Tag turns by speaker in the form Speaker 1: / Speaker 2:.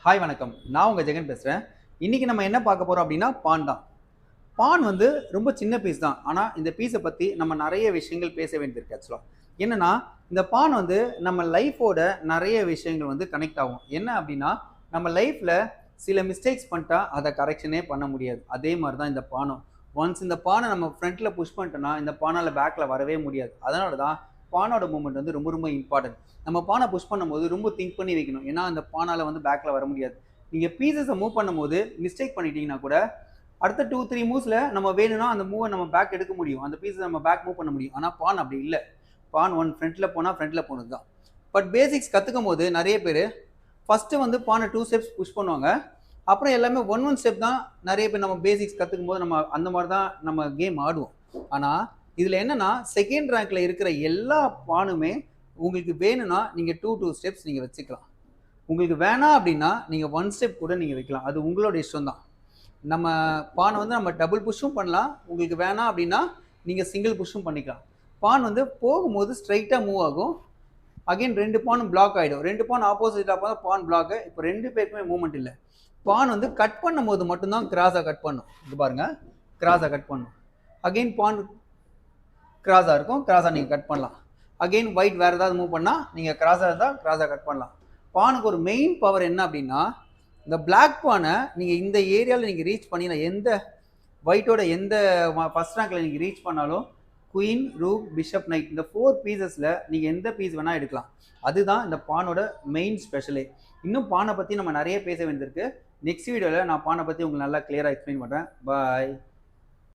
Speaker 1: Hi வணக்கம். நான் உங்க ஜெகன் பேசுறேன். இன்னைக்கு நம்ம என்ன பார்க்க போறோம் அப்படின்னா, பான் தான். பான் வந்து ரொம்ப சின்ன பீஸ் தான். ஆனா, இந்த பீஸ பத்தி நம்ம நெறைய விஷயங்கள் பேச வேண்டியிருக்கு ஆக்சுவலா. என்னன்னா, இந்த பான் வந்து நம்ம லைஃபோட நெறைய விஷயங்கள் வந்து கனெக்ட் ஆகும். என்ன அப்படின்னா, நம்ம லைஃப்ல சில மிஸ்டேக்ஸ் பண்ணிட்டா, அத கரெக்ஷனே பண்ண முடியாது. அதே மாரி தான் இந்த பானும். ஒன்ஸ் இந்த பான நம்ம ஃப்ரண்ட்ல புஷ் பண்ணிட்டோம்னா, இந்த பானால பேக்ல வரவே முடியாது. அதனால தான் பானோட மூவ்மெண்ட் வந்து ரொம்ப ரொம்ப இம்பார்ட்டன்ட். நம்ம பான புஷ் பண்ணும்போது ரொம்ப திங்க் பண்ணி வைக்கணும். ஏன்னா, அந்த பானால வந்து பேக்ல வர முடியாது. நீங்க பீஸஸ மூவ் பண்ணும்போது மிஸ்டேக் பண்ணிட்டீங்கன்னா கூட, அடுத்த 2, 3 மூவ்ஸ்ல நம்ம வேணும்னா அந்த மூவ நம்ம பேக் எடுக்க முடியும். அந்த பீஸ நம்ம பேக் மூவ் பண்ண முடியும். ஆனா பான் அப்படி இல்ல. பான் ஒன் ஃப்ரண்ட்ல போனா ஃப்ரண்ட்ல போனது தான். பட் பேசிக்ஸ் கத்துக்கும்போது நெறைய பேரு ஃபர்ஸ்ட்டு வந்து பான 2 ஸ்டெப்ஸ் புஷ் பண்ணுவாங்க. அப்புறம் எல்லாமே 1 ஸ்டெப் தான் நெறைய பேர் நம்ம பேசிக்ஸ் கத்துக்கும்போது நம்ம அந்த மாரி தான் நம்ம கேம் ஆடுவோம். ஆனா, இதுல என்னன்னா, செகண்ட் ரேங்க்ல இருக்கிற எல்லா பானுமே உங்களுக்கு வேணும்னா நீங்க 2 ஸ்டெப்ஸ் நீங்க வச்சுக்கலாம். உங்களுக்கு வேணாம் அப்படின்னா, நீங்க 1 ஸ்டெப் கூட நீங்க வைக்கலாம். அது உங்களோட இஷ்டம் தான். நம்ம பான் வந்து நம்ம டபுள் புஷ்ஷும் பண்ணலாம். உங்களுக்கு வேணாம் அப்படின்னா, நீங்க சிங்கிள் புஷ்ஷும் பண்ணிக்கலாம். பான் வந்து போகும்போது ஸ்ட்ரெய்ட்டா மூவ் ஆகும். அகைன் 2 பானும் பிளாக் ஆயிடும். 2 பான் ஆப்போசிட்ல போனா பான் பிளாக். இப்போ 2 பேருக்குமே மூவ்மெண்ட் இல்ல. பான் வந்து கட் பண்ணும்போது மட்டும் தான் கிராஸா கட் பண்ணும். இங்க பாருங்க. கிராஸா கட் பண்ணும். அகைன் பான் கிராஸா இருக்கும். கிராஸா நீங்க கட் பண்ணலாம். அகைன் ஒயிட் வேற ஏதாவது மூவ் பண்ணா நீங்க கிராஸா இருந்தா கிராஸா கட் பண்ணலாம். பானுக்கு ஒரு மெயின் பவர் என்ன அப்படின்னா, இந்த பிளாக் பானை நீங்க இந்த ஏரியால நீங்க ரீச் பண்ணீங்கன்னா எந்த ஒயிட்டோட எந்த ஃபர்ஸ்ட் ரேங்க்ல நீங்க ரீச் பண்ணாலும் குயின், ரூக், பிஷப், நைட் இந்த 4 பீசஸ்ல நீங்க எந்த பீஸ் வேணா எடுக்கலாம். அதுதான் இந்த பானோட மெயின் ஸ்பெஷலே. இன்னும் பானை பத்தி நம்ம நிறைய பேச வேண்டியிருக்கு. நெக்ஸ்ட் வீடியோல நான் பானை பத்தி உங்களுக்கு நல்லா கிளியரா எக்ஸ்பிளைன் பண்றேன். பாய்.